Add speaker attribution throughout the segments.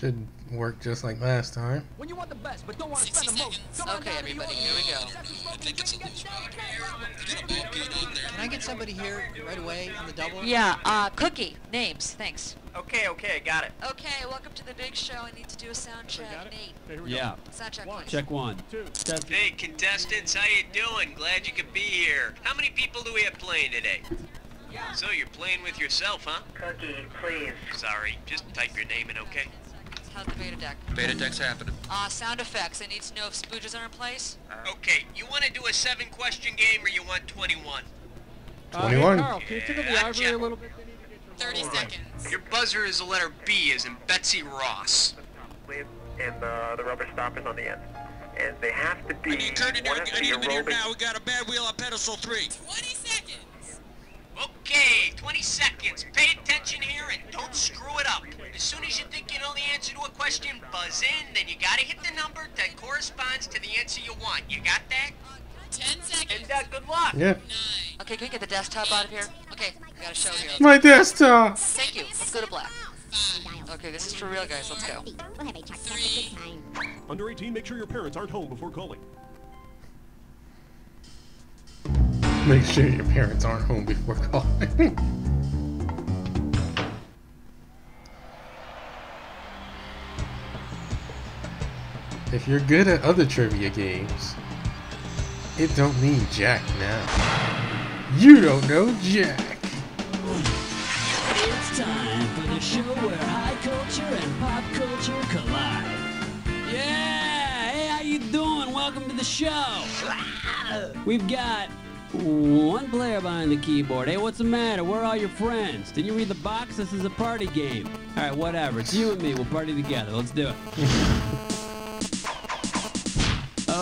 Speaker 1: Should work just like last time.
Speaker 2: When you want the best, but don't want to spend the most.
Speaker 3: Okay, everybody, here we go.
Speaker 4: I think it's a loose round here. Get a ball pit on there.
Speaker 3: Can I get somebody here right away on the double?
Speaker 5: Yeah, Cookie. Names, thanks.
Speaker 6: Okay, got it.
Speaker 5: Okay, welcome to the big show. I need to do a sound check. Nate.
Speaker 7: Yeah.
Speaker 5: Sound check, please.
Speaker 7: Check one.
Speaker 6: Hey, contestants, how you doing? Glad you could be here. How many people do we have playing today? So you're playing with yourself, huh?
Speaker 8: Cookie, please.
Speaker 6: Sorry, just type your name in, okay?
Speaker 5: How's the beta deck?
Speaker 4: Beta deck's happening.
Speaker 5: Sound effects. I need to know if spooges are in place.
Speaker 6: Okay, you want to do a 7-question game or you want 21?
Speaker 1: 21.
Speaker 7: Hey, Carl, can you tickle the ivory a little bit?
Speaker 5: 30 seconds.
Speaker 6: Your buzzer is the letter B as in Betsy Ross.
Speaker 8: And the rubber stoppers on the end. And they have to be...
Speaker 4: I need Kurt in here. I need him in here now. We got a bad wheel on pedestal 3.
Speaker 5: 20 seconds.
Speaker 6: Okay, 20 seconds. Pay attention here and don't screw it up. As soon as you think you know the answer to a question, buzz in, then you gotta hit the number that corresponds to the answer you want. You got that?
Speaker 5: 10 seconds.
Speaker 6: And good luck.
Speaker 1: Yeah.
Speaker 5: Okay, can we get the desktop out of here? Okay, we got a show here.
Speaker 1: My desktop.
Speaker 5: Thank you. Let's go to black. Okay, this is for real, guys. Let's go. 3.
Speaker 9: Under 18, make sure your parents aren't home before calling.
Speaker 1: Make sure your parents aren't home before calling. If you're good at other trivia games, it don't mean jack now. You don't know jack.
Speaker 10: It's time for the show where high culture and pop culture collide. Yeah! Hey, how you doing? Welcome to the show. We've got one player behind the keyboard. Hey, what's the matter? Where are all your friends? Didn't you read the box? This is a party game. All right, whatever. It's you and me. We'll party together. Let's do it.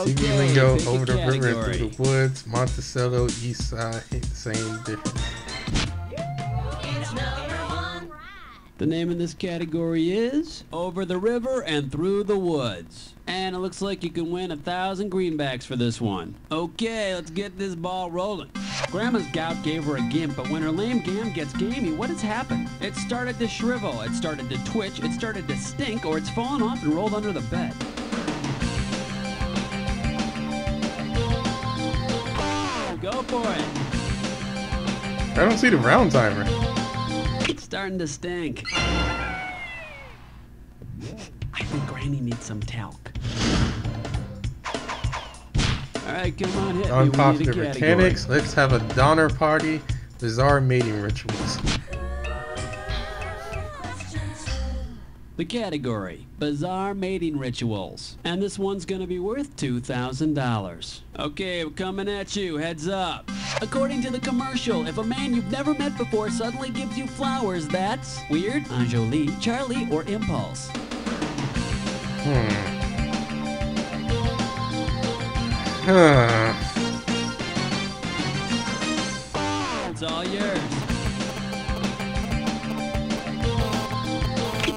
Speaker 1: TV lingo, over the river and through the woods, Monticello, east side, same difference.
Speaker 10: The name of this category is Over the River and Through the Woods. And it looks like you can win 1,000 greenbacks for this one. Okay, let's get this ball rolling. Grandma's gout gave her a gimp, but when her lame gam gets gamey, what has happened? It started to shrivel, it started to twitch, it started to stink, or it's fallen off and rolled under the bed. Go for it.
Speaker 1: I don't see the round timer.
Speaker 10: It's starting to stink. I think Granny needs some talc. Alright, come on, hit me.
Speaker 1: Unpopular mechanics. Let's have a Donner Party. Bizarre mating rituals.
Speaker 10: The category, Bizarre Mating Rituals. And this one's gonna be worth $2,000. Okay, we're coming at you, heads up. According to the commercial, if a man you've never met before suddenly gives you flowers, that's weird, Anjoli, Charlie, or impulse. It's all yours.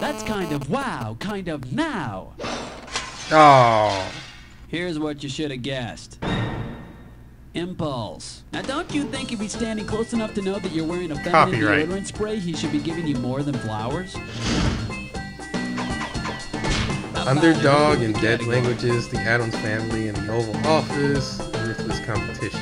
Speaker 10: That's kind of wow, kind of now.
Speaker 1: Oh.
Speaker 10: Here's what you should have guessed. Impulse. Now don't you think if he's standing close enough to know that you're wearing a feminine deodorant spray, he should be giving you more than flowers?
Speaker 1: Underdog in Dead Languages, The Addams Family, and The Oval Office, Ruthless Competition.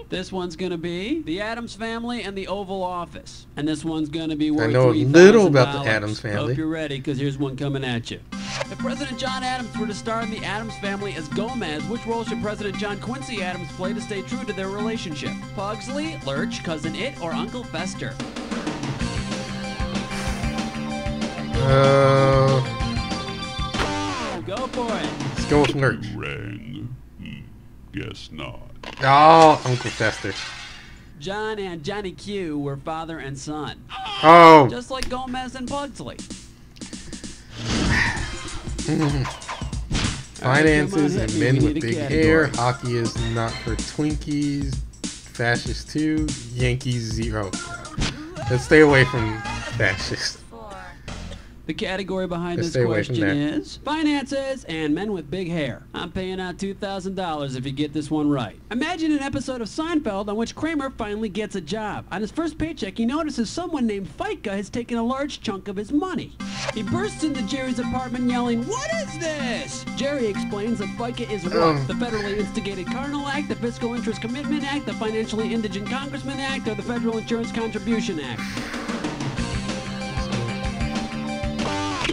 Speaker 10: This one's gonna be The Addams Family and The Oval Office. And this one's gonna be worth
Speaker 1: I know a little about The Addams Family.
Speaker 10: Hope you're ready, because here's one coming at you. If President John Adams were to star in The Addams Family as Gomez, which role should President John Quincy Adams play to stay true to their relationship? Pugsley, Lurch, Cousin It, or Uncle Fester? Go for it.
Speaker 1: Let's go with Lurch.
Speaker 9: Guess not.
Speaker 1: Oh, Uncle Fester.
Speaker 10: John and Johnny Q were father and son.
Speaker 1: Oh.
Speaker 10: Just like Gomez and Pugsley.
Speaker 1: Finances and men with big hair. Hockey is not for Twinkies. Fascist 2. Yankees 0. Let's stay away from fascist.
Speaker 10: The category behind
Speaker 1: Just
Speaker 10: this
Speaker 1: stay away from
Speaker 10: question
Speaker 1: there.
Speaker 10: is finances and men with big hair. I'm paying out $2,000 if you get this one right. Imagine an episode of Seinfeld on which Kramer finally gets a job. On his first paycheck, he notices someone named FICA has taken a large chunk of his money. He bursts into Jerry's apartment yelling, "What is this?" Jerry explains that FICA is what? The Federally Instigated Cardinal Act, the Fiscal Interest Commitment Act, the Financially Indigent Congressman Act, or the Federal Insurance Contribution Act.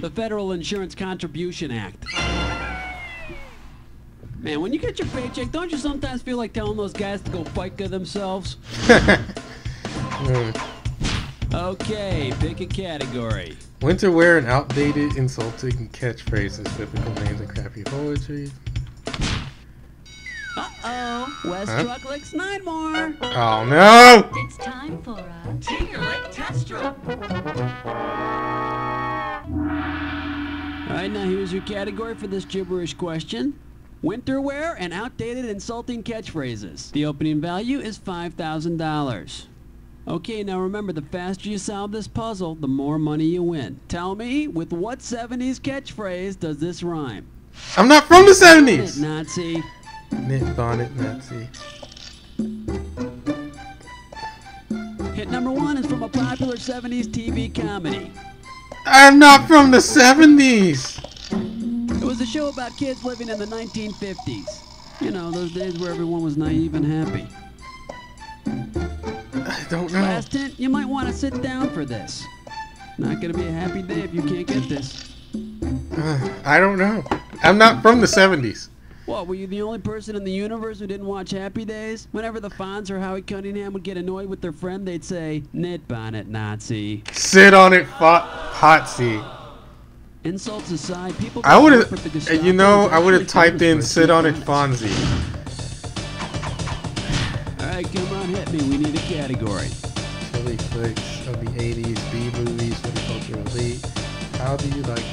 Speaker 10: The Federal Insurance Contribution Act. Man, when you get your paycheck, don't you sometimes feel like telling those guys to go FICA themselves? Okay, pick a category.
Speaker 1: Winter wear and outdated, insulting catchphrases, biblical names, and crappy poetry.
Speaker 10: Uh-oh, West Trucklicks, 9 more.
Speaker 1: Oh no!
Speaker 11: It's time for a
Speaker 2: Tinker-Lick test strip.
Speaker 10: Alright, now here's your category for this gibberish question. Winter wear and outdated insulting catchphrases. The opening value is $5,000. Okay, now remember, the faster you solve this puzzle, the more money you win. Tell me, with what 70s catchphrase does this rhyme?
Speaker 1: I'm not from the 70s!
Speaker 10: Nazi.
Speaker 1: Knit bonnet Nazi.
Speaker 10: Hit number 1 is from a popular 70s TV comedy.
Speaker 1: I'm not from the 70s!
Speaker 10: It was a show about kids living in the 1950s. You know, those days where everyone was naive and happy.
Speaker 1: I don't know.
Speaker 10: Last hint, you might want to sit down for this. Not gonna be a happy day if you can't get this.
Speaker 1: I don't know. I'm not from the 70s.
Speaker 10: What, were you the only person in the universe who didn't watch Happy Days? Whenever the Fonz or Howie Cunningham would get annoyed with their friend, they'd say, "Knit bonnet, Nazi."
Speaker 1: Sit on it, hot seat.
Speaker 10: Insults aside, people...
Speaker 1: I would have, you know, I would have typed in "sit on it, Fonzie."
Speaker 10: Alright, come on, hit me. We need a category.
Speaker 1: Chili flicks of the 80s, B-movies for the cultural elite. How do you like it?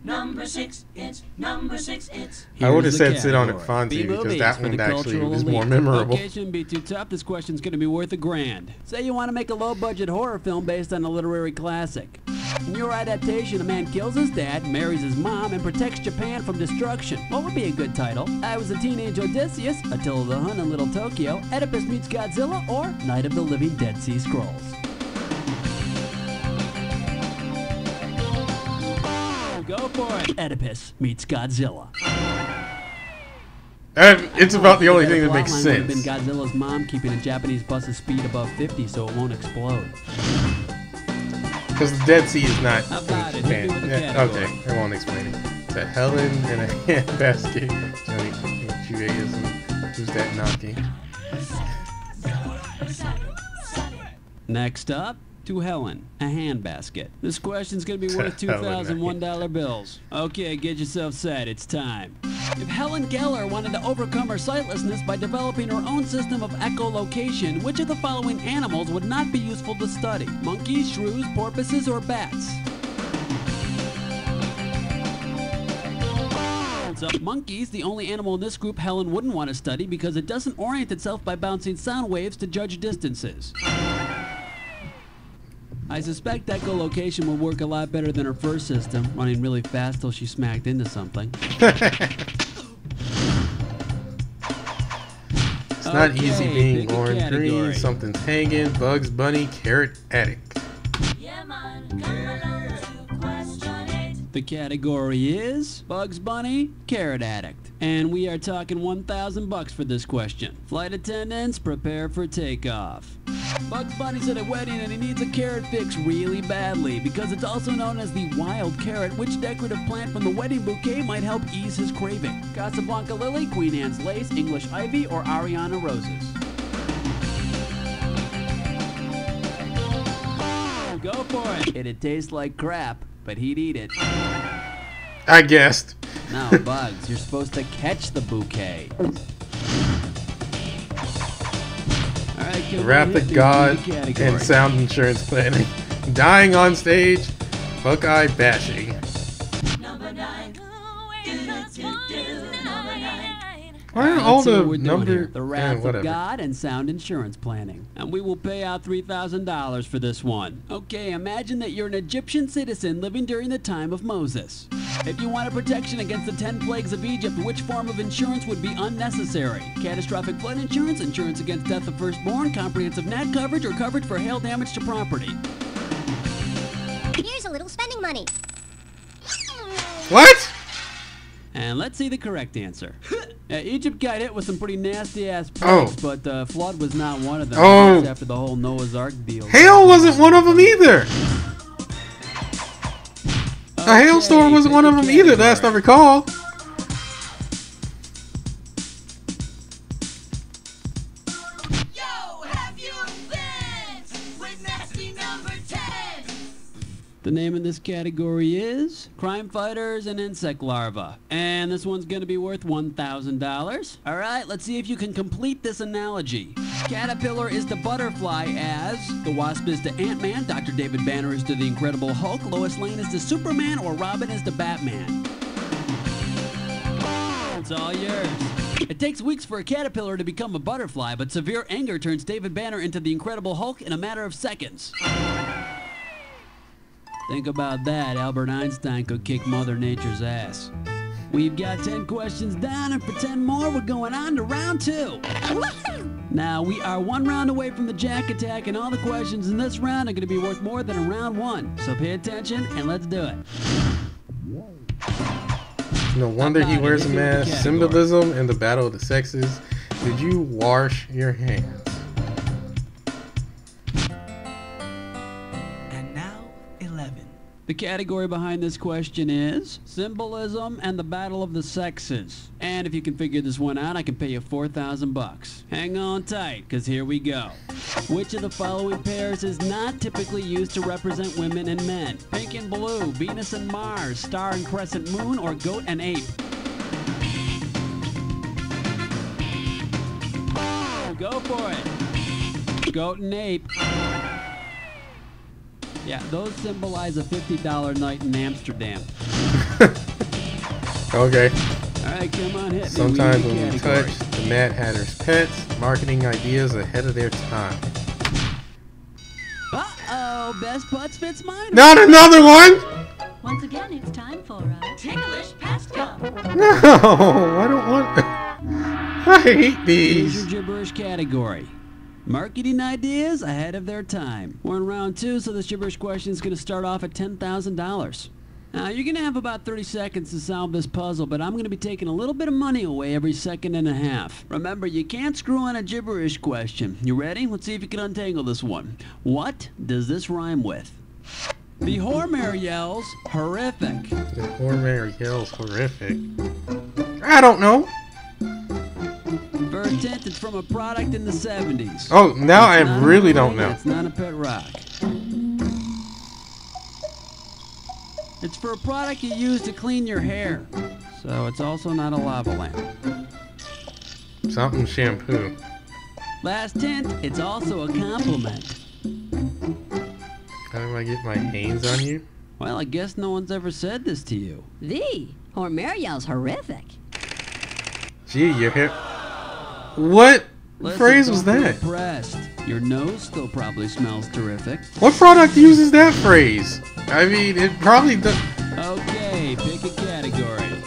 Speaker 2: Number 6, it's number 6, it's.
Speaker 1: I would have
Speaker 10: Here's the
Speaker 1: said "sit on it,
Speaker 10: category.
Speaker 1: Fonzie" because
Speaker 10: B-movies
Speaker 1: that
Speaker 10: for
Speaker 1: one
Speaker 10: the
Speaker 1: actually
Speaker 10: cultural
Speaker 1: was more
Speaker 10: elite.
Speaker 1: memorable.
Speaker 10: Okay, shouldn't be too tough. This question's going to be worth $1,000. Say you want to make a low-budget horror film based on a literary classic. In your adaptation, a man kills his dad, marries his mom, and protects Japan from destruction. What would be a good title? I Was a Teenage Odysseus, Attila the Hun in Little Tokyo, Oedipus Meets Godzilla, or Night of the Living Dead Sea Scrolls. Go for it. Oedipus Meets Godzilla.
Speaker 1: It's about the only thing that makes
Speaker 10: Would
Speaker 1: sense.
Speaker 10: have been Godzilla's mom keeping a Japanese bus's speed above 50 so it won't explode.
Speaker 1: Because the Dead Sea is not
Speaker 10: How about
Speaker 1: in
Speaker 10: it? Hit me
Speaker 1: Japan.
Speaker 10: with a
Speaker 1: Yeah,
Speaker 10: category.
Speaker 1: okay, I won't explain it. To Helen in a handbasket. Johnny Judaism. Who's that knocking?
Speaker 10: Next up, to Helen, a handbasket. This question's gonna be worth $2,001 bills. Okay, get yourself set, it's time. If Helen Keller wanted to overcome her sightlessness by developing her own system of echolocation, which of the following animals would not be useful to study? Monkeys, shrews, porpoises, or bats? So, monkeys, the only animal in this group Helen wouldn't want to study because it doesn't orient itself by bouncing sound waves to judge distances. I suspect echolocation would work a lot better than her first system, running really fast till she smacked into something.
Speaker 1: It's not easy being
Speaker 10: pick a
Speaker 1: orange
Speaker 10: category.
Speaker 1: green. Something's hanging. Bugs Bunny, Carrot Addict.
Speaker 2: Yeah, man, come along to question 8.
Speaker 10: The category is Bugs Bunny, Carrot Addict. And we are talking $1,000 for this question. Flight attendants, prepare for takeoff. Bugs Bunny's at a wedding and he needs a carrot fix really badly because it's also known as the wild carrot, which decorative plant from the wedding bouquet might help ease his craving. Casablanca lily, Queen Anne's lace, English ivy, or Ariana roses. Go for it. It'd taste like crap, but he'd eat it.
Speaker 1: I guessed.
Speaker 10: No, Bugs, you're supposed to catch the bouquet. Alright, come on,
Speaker 1: Rapid
Speaker 10: hit me.
Speaker 1: God
Speaker 10: Pick a category.
Speaker 1: and sound insurance planning. Dying on stage. Buckeye bashing.
Speaker 2: Number 9. Do, do, do, number 9.
Speaker 1: Why are
Speaker 10: Let's
Speaker 1: all
Speaker 10: see
Speaker 1: the
Speaker 10: what we're doing here.
Speaker 1: numbers?
Speaker 10: The Wrath of
Speaker 1: Whatever.
Speaker 10: God and Sound Insurance Planning. And we will pay out $3,000 for this one. Okay, imagine that you're an Egyptian citizen living during the time of Moses. If you wanted protection against the 10 plagues of Egypt, which form of insurance would be unnecessary? Catastrophic flood insurance, insurance against death of firstborn, comprehensive net coverage, or coverage for hail damage to property?
Speaker 11: Here's a little spending money.
Speaker 1: What?
Speaker 10: And let's see the correct answer. Egypt got hit with some pretty nasty-ass plagues, but the flood was not one of them.
Speaker 1: Oh.
Speaker 10: After the whole Noah's Ark deal.
Speaker 1: Hail wasn't one of them either. A hailstorm wasn't one of them either, last I recall.
Speaker 10: The name of this category is Crime Fighters and Insect Larvae. And this one's going to be worth $1,000. All right, let's see if you can complete this analogy. Caterpillar is to butterfly as the Wasp is to Ant-Man, Dr. David Banner is to the Incredible Hulk, Lois Lane is to Superman, or Robin is to Batman. It's all yours. It takes weeks for a caterpillar to become a butterfly, but severe anger turns David Banner into the Incredible Hulk in a matter of seconds. Think about that. Albert Einstein could kick Mother Nature's ass. We've got 10 questions down, and for 10 more, we're going on to round 2. Now, we are 1 round away from the Jack Attack, and all the questions in this round are going to be worth more than in round 1. So pay attention, and let's do it.
Speaker 1: No wonder he wears a mask. Symbolism in the battle of the sexes. Did you wash your hands?
Speaker 2: And now, 11.
Speaker 10: The category behind this question is Symbolism and the Battle of the Sexes. And if you can figure this one out, I can pay you $4,000. Hang on tight, because here we go. Which of the following pairs is not typically used to represent women and men? Pink and blue, Venus and Mars, star and crescent moon, or goat and ape? Go for it. Goat and ape. Yeah, those symbolize a $50 night in Amsterdam.
Speaker 1: Okay.
Speaker 10: Alright, come on, hit me.
Speaker 1: Sometimes
Speaker 10: Read the
Speaker 1: when we
Speaker 10: category.
Speaker 1: touch the Mad Hatter's pets, marketing ideas ahead of their time.
Speaker 10: Uh-oh, best putts fits mine.
Speaker 1: Not another one!
Speaker 11: Once again, it's time for a ticklish past cup.
Speaker 1: No, I don't want. I hate
Speaker 10: Here's
Speaker 1: these.
Speaker 10: your gibberish category. Marketing ideas ahead of their time. We're in round 2, so this gibberish question is going to start off at $10,000. Now, you're going to have about 30 seconds to solve this puzzle, but I'm going to be taking a little bit of money away every second and a half. Remember, you can't screw on a gibberish question. You ready? Let's see if you can untangle this one. What does this rhyme with? The Hormare yells, horrific.
Speaker 1: The Hormare yells horrific. I don't know.
Speaker 10: First hint, it's from a product in the 70s.
Speaker 1: Oh, now
Speaker 10: It's
Speaker 1: I
Speaker 10: not a
Speaker 1: really
Speaker 10: movie,
Speaker 1: don't know.
Speaker 10: It's not a pet rock. It's for a product you use to clean your hair. So it's also not a lava lamp.
Speaker 1: Something shampoo.
Speaker 10: Last hint, it's also a compliment.
Speaker 1: How do I get my hands on you?
Speaker 10: Well, I guess no one's ever said this to you.
Speaker 11: The Hormare yells horrific.
Speaker 1: Gee, your hair. What
Speaker 10: Listen,
Speaker 1: phrase was
Speaker 10: don't be
Speaker 1: that?
Speaker 10: impressed. Your nose still probably smells terrific.
Speaker 1: What product uses that phrase? I mean, it probably does.
Speaker 10: Okay, pick a category.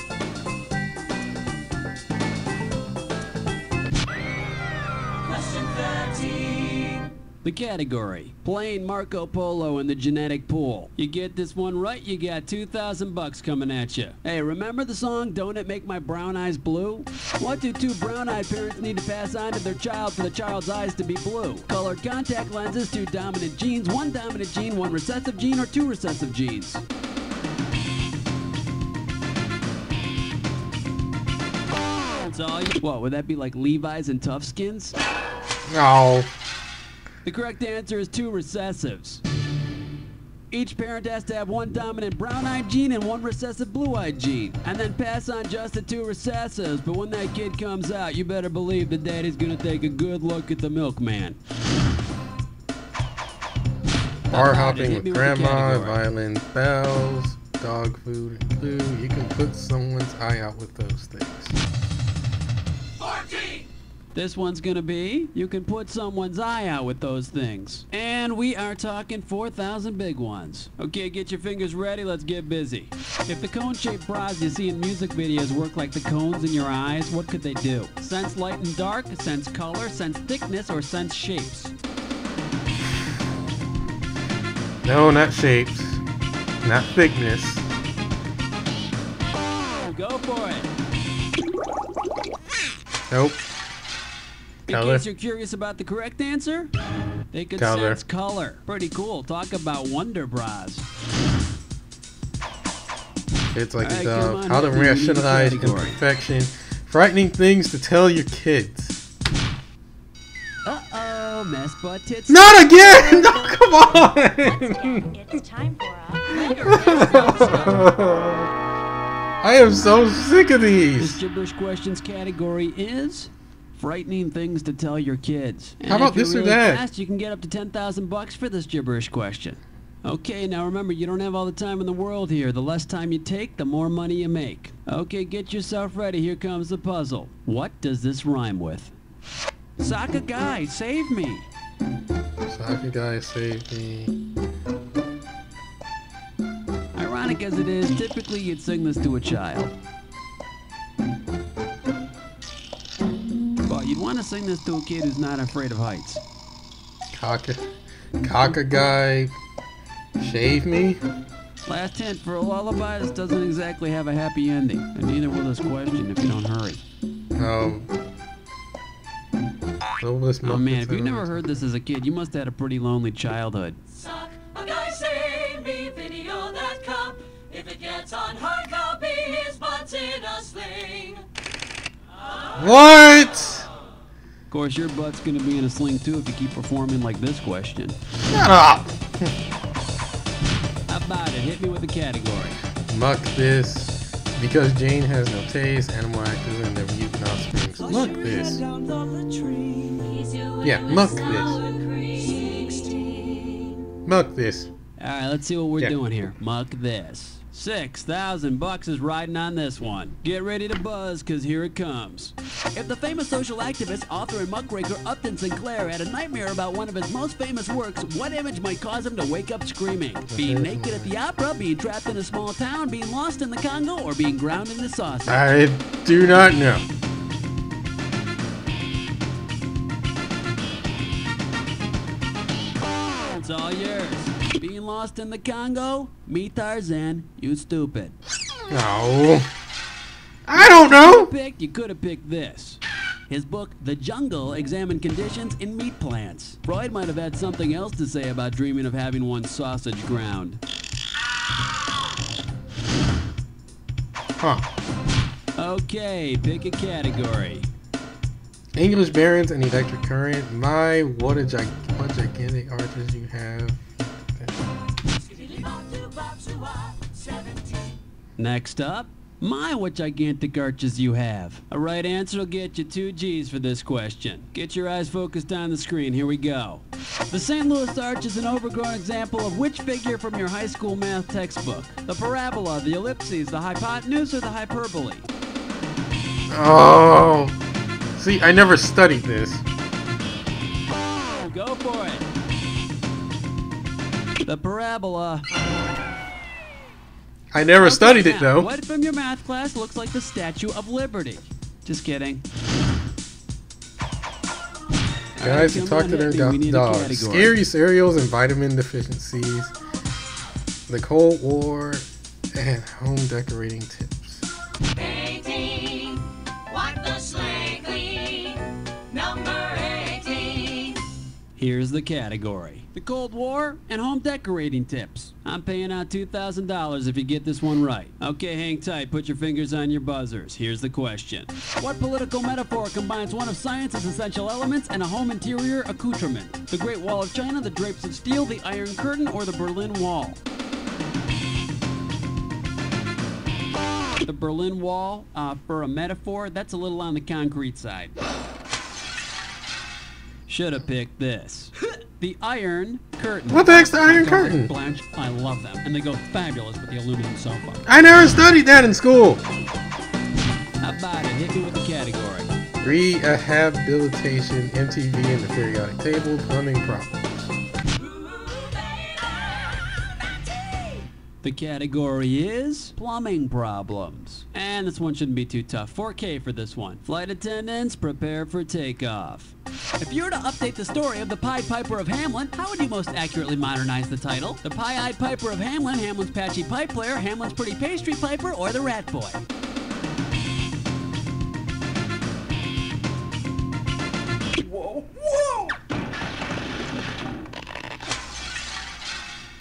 Speaker 2: Question 13.
Speaker 10: The category, playing Marco Polo in the genetic pool. You get this one right, you got $2,000 coming at you. Hey, remember the song, Don't It Make My Brown Eyes Blue? What do 2 brown-eyed parents need to pass on to their child for the child's eyes to be blue? Colored contact lenses, 2 dominant genes, 1 dominant gene, 1 recessive gene, or 2 recessive genes? That's all you... What, would that be like Levi's and Tough Skins?
Speaker 1: No.
Speaker 10: The correct answer is 2 recessives. Each parent has to have 1 dominant brown-eyed gene and 1 recessive blue-eyed gene, and then pass on just the 2 recessives. But when that kid comes out, you better believe that daddy's gonna take a good look at the milkman.
Speaker 1: Bar hopping
Speaker 10: Hit
Speaker 1: with
Speaker 10: me the
Speaker 1: grandma,
Speaker 10: category.
Speaker 1: violin bells, dog food and glue. You can put someone's eye out with those things.
Speaker 10: This one's gonna be, you can put someone's eye out with those things. And we are talking 4,000 big ones. Okay, get your fingers ready, let's get busy. If the cone-shaped bras you see in music videos work like the cones in your eyes, what could they do? Sense light and dark, sense color, sense thickness, or sense shapes?
Speaker 1: No, not shapes. Not thickness.
Speaker 10: Go for it.
Speaker 1: Nope.
Speaker 10: In
Speaker 1: Color.
Speaker 10: case you're curious about the correct answer, they could
Speaker 1: Color.
Speaker 10: sense color. Pretty cool. Talk about wonder bras.
Speaker 1: It's like
Speaker 10: Alright,
Speaker 1: a
Speaker 10: come
Speaker 1: dog.
Speaker 10: on,
Speaker 1: How to
Speaker 10: help me read the
Speaker 1: rationalize
Speaker 10: category.
Speaker 1: imperfection. Frightening things to tell your kids.
Speaker 10: Uh-oh, mess butt tits.
Speaker 1: Not again! No, come
Speaker 11: Once
Speaker 1: on!
Speaker 11: again, it's time for a
Speaker 1: I am so sick of
Speaker 10: This
Speaker 1: these.
Speaker 10: gibberish questions category is frightening things to tell your kids. And
Speaker 1: How about
Speaker 10: if you're
Speaker 1: this or
Speaker 10: really
Speaker 1: that?
Speaker 10: fast, you can get up to 10,000 bucks for this gibberish question. Okay, now remember, you don't have all the time in the world here. The less time you take, the more money you make. Okay, get yourself ready. Here comes the puzzle. What does this rhyme with? Soccer guy, save me.
Speaker 1: Soccer guy saved me.
Speaker 10: Ironic as it is, typically you'd sing this to a child. But you'd want to sing this to a kid who's not afraid of heights.
Speaker 1: Cocker guy shave me?
Speaker 10: Last hint, for a lullaby, this doesn't exactly have a happy ending. And neither will this question if you don't hurry. Oh man, if you never heard this as a kid, you must have had a pretty lonely childhood.
Speaker 2: Suck a guy, save me, video.com. If it gets on hard copy, his butt's in a sling.
Speaker 1: What?
Speaker 10: Of course, your butt's gonna be in a sling too if you keep performing like this question.
Speaker 1: Shut up!
Speaker 10: How about it? Hit me with a category.
Speaker 1: Muck this. Because Jane has no taste, animal actors and their mutant offspring. Muck this. Yeah, muck this. Muck this.
Speaker 10: Alright, let's see what we're
Speaker 1: Yeah.
Speaker 10: doing here. Muck this. 6,000 bucks is riding on this one. Get ready to buzz, cause here it comes. If the famous social activist, author, and muckraker Upton Sinclair had a nightmare about one of his most famous works, what image might cause him to wake up screaming? Being naked at the opera, being trapped in a small town, being lost in the Congo, or being ground into sausage?
Speaker 1: I do not know.
Speaker 10: It's all yours. Being lost in the Congo? Me Tarzan, you stupid.
Speaker 1: No. I don't know.
Speaker 10: You could have picked this. His book, The Jungle, examined conditions in meat plants. Freud might have had something else to say about dreaming of having one's sausage ground.
Speaker 1: Huh.
Speaker 10: Okay, pick a category.
Speaker 1: English barons and electric current. What gigantic arches you have.
Speaker 10: Next up, what gigantic arches you have. A right answer will get you 2 G's for this question. Get your eyes focused on the screen, here we go. The St. Louis Arch is an overgrown example of which figure from your high school math textbook? The parabola, the ellipses, the hypotenuse, or the hyperbole?
Speaker 1: Oh. See, I never studied this.
Speaker 10: Go for it. The parabola.
Speaker 1: I never studied it,
Speaker 10: Now,
Speaker 1: though.
Speaker 10: what from your math class looks like the Statue of Liberty? Just kidding.
Speaker 1: Guys who
Speaker 10: come
Speaker 1: talk
Speaker 10: on,
Speaker 1: to their
Speaker 10: hit me. We need a
Speaker 1: dogs.
Speaker 10: category.
Speaker 1: Scary cereals and vitamin deficiencies. The Cold War and home decorating tips.
Speaker 2: 18, wipe the slate clean. Number 18.
Speaker 10: Here's the category. The Cold War and home decorating tips. I'm paying out $2,000 if you get this one right. Okay, hang tight. Put your fingers on your buzzers. Here's the question. What political metaphor combines one of science's essential elements and a home interior accoutrement? The Great Wall of China, the Drapes of Steel, the Iron Curtain, or the Berlin Wall? The Berlin Wall, for a metaphor, that's a little on the concrete side. Should have picked this. The Iron Curtain.
Speaker 1: What the heck's the Iron Curtain?
Speaker 10: Blanche, I love them, and they go fabulous with the aluminum sofa.
Speaker 1: I never studied that in school.
Speaker 10: How about it? Hit me with the category.
Speaker 1: Rehabilitation, MTV, and the periodic table, plumbing problems.
Speaker 10: The category is plumbing problems. And this one shouldn't be too tough. 4K for this one. Flight attendants, prepare for takeoff. If you were to update the story of the Pied Piper of Hamelin, how would you most accurately modernize the title? The Pie-Eyed Piper of Hamelin, Hamlin's Patchy Pipe Player, Hamlin's Pretty Pastry Piper, or the Rat Boy?
Speaker 9: Whoa! Whoa!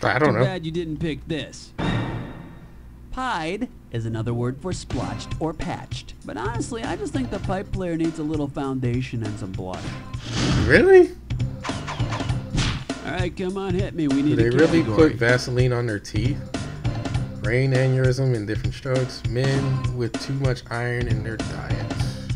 Speaker 1: I don't know.
Speaker 10: Too bad you didn't pick this. Pied is another word for splotched or patched. But honestly, I just think the pipe player needs a little foundation and some blush.
Speaker 1: Really?
Speaker 10: Alright, come on, hit me. We need
Speaker 1: Do
Speaker 10: a
Speaker 1: they really
Speaker 10: category.
Speaker 1: put Vaseline on their teeth? Brain aneurysm in different strokes. Men with too much iron in their diets.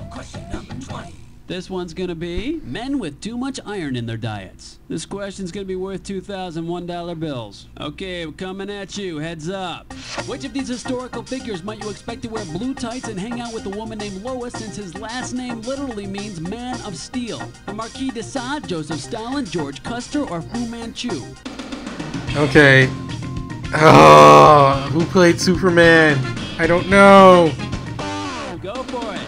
Speaker 2: Question number 20.
Speaker 10: This one's gonna be men with too much iron in their diets. This question's gonna be worth $2,001 bills. Okay, we're coming at you. Heads up. Which of these historical figures might you expect to wear blue tights and hang out with a woman named Lois, since his last name literally means man of steel? The Marquis de Sade, Joseph Stalin, George Custer, or Fu Manchu?
Speaker 1: Okay. Oh, who played Superman? I don't know.
Speaker 10: Go for it.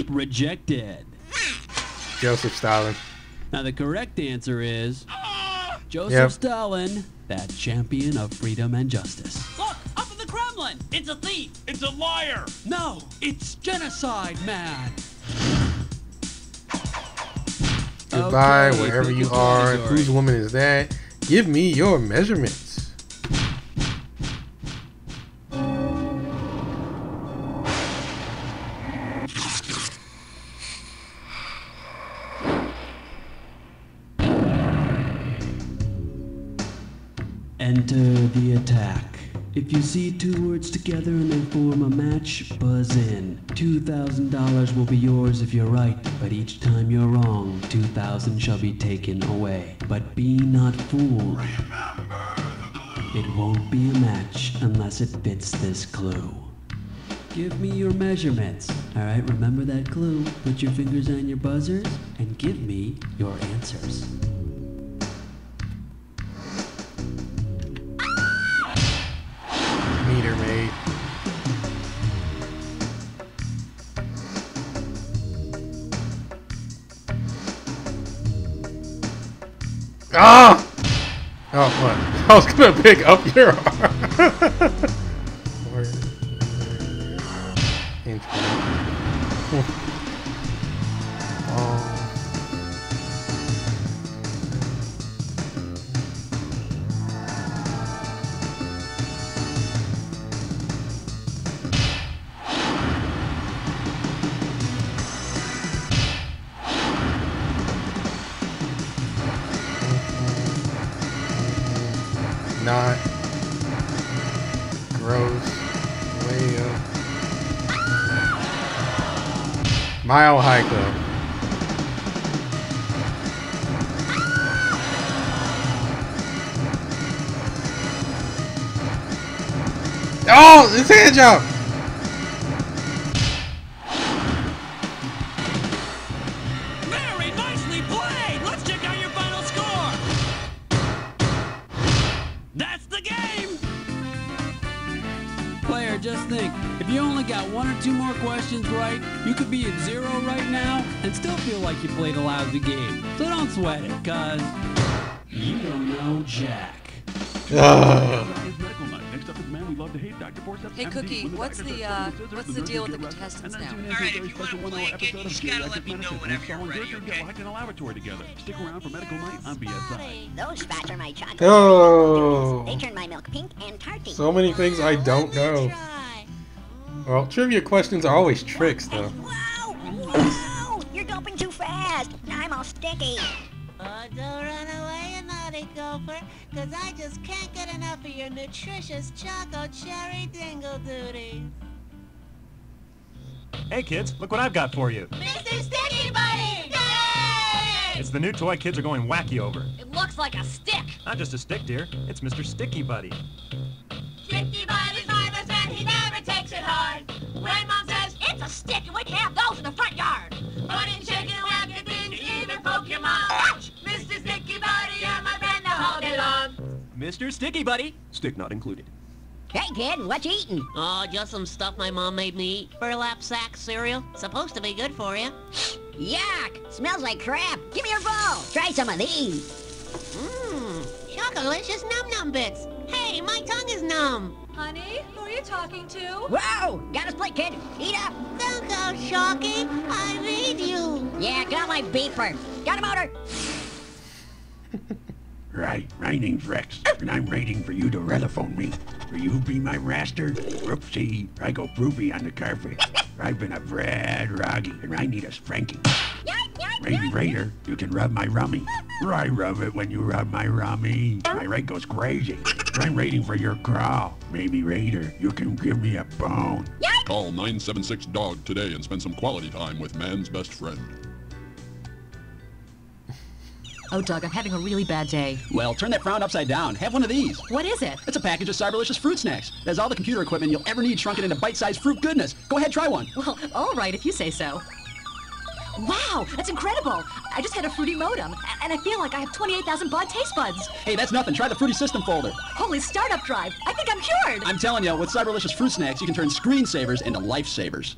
Speaker 10: Rejected.
Speaker 1: Joseph Stalin.
Speaker 10: Now the correct answer is Joseph Stalin, that champion of freedom and justice. Look, up in the Kremlin! It's a thief!
Speaker 9: It's a liar!
Speaker 10: No, it's genocide, man!
Speaker 1: Goodbye,
Speaker 10: Okay,
Speaker 1: wherever
Speaker 10: pick
Speaker 1: you
Speaker 10: a
Speaker 1: are.
Speaker 10: category.
Speaker 1: Whose woman is that? Give me your measurements.
Speaker 10: Enter the attack. If you see two words together and they form a match, buzz in. $2,000 will be yours if you're right, but each time you're wrong, 2,000 shall be taken away. But be not fooled. It won't be a match unless it fits this clue. Give me your measurements. Alright, remember that clue. Put your fingers on your buzzers and give me your answers.
Speaker 1: Meter maid. Ah! Oh, what? I was gonna pick up your arm. Inch. Oh. Not gross. Way up. Mile High Club. Oh, it's hand job.
Speaker 2: Very nicely played! Let's check out your final score! That's the game!
Speaker 10: Player, just think, if you only got one or two more questions right, you could be at 0 right now and still feel like you played a lousy game. So don't sweat it, cause you don't know Jack.
Speaker 5: Hey Cookie, what's the deal with the contestants now?
Speaker 6: Alright, if you want to play again, you just gotta let me know whenever you're ready, okay?
Speaker 9: Stick around for medical night on BSI.
Speaker 12: Those spots are my chocolate.
Speaker 1: Oh.
Speaker 12: They turn my milk pink and tarty.
Speaker 1: So many things I don't know. Well, trivia questions are always tricks, though.
Speaker 12: Whoa! Whoa! You're gulping too fast. I'm all sticky.
Speaker 13: Oh, don't run away, you naughty gopher, cause I just can't get enough of your nutritious choco cherry dingle duties.
Speaker 14: Hey kids, look what I've got for you.
Speaker 13: Mr. Sticky Buddy! Yay!
Speaker 14: It's the new toy kids are going wacky over.
Speaker 13: It looks like a stick.
Speaker 14: Not just a stick, dear. It's Mr. Sticky Buddy.
Speaker 13: Sticky Buddy's my best friend, he never takes it hard. When Mom says, it's a stick,
Speaker 14: Mr. Sticky Buddy. Stick not included.
Speaker 12: Hey, kid, what you eating?
Speaker 13: Oh, just some stuff my mom made me eat. Burlap sack cereal. Supposed to be good for you.
Speaker 12: Yuck! Smells like crap. Give me your bowl. Try some of these.
Speaker 13: Mmm, chocolicious num-num bits. Hey, my tongue is numb.
Speaker 11: Honey, who are you talking to?
Speaker 12: Whoa! Got a split, kid. Eat up.
Speaker 13: Don't go, Sharky. I need you.
Speaker 12: Yeah, got my beeper. Got a motor.
Speaker 15: Right, my name's Rex, and I'm waiting for you to telephone me. Will you be my raster? Whoopsie, I go poopy on the carpet. I've been a bad Roggy, and I need a spanking. Maybe later, you can rub my rummy. I rub it when you rub my rummy. My right goes crazy. I'm waiting for your call. Maybe later, you can give me a bone.
Speaker 16: Call 976-DOG today and spend some quality time with man's best friend.
Speaker 17: Oh, Doug, I'm having a really bad day.
Speaker 18: Well, turn that frown upside down. Have one of these.
Speaker 17: What is it?
Speaker 18: It's a package of Cyberlicious fruit snacks. It has all the computer equipment you'll ever need shrunken into bite-sized fruit goodness. Go ahead, try one.
Speaker 17: Well, all right, if you say so. Wow, that's incredible. I just had a fruity modem, and I feel like I have 28,000 baud taste buds.
Speaker 18: Hey, that's nothing. Try the Fruity System folder.
Speaker 17: Holy startup drive. I think I'm cured.
Speaker 18: I'm telling you, with Cyberlicious fruit snacks, you can turn screensavers into lifesavers.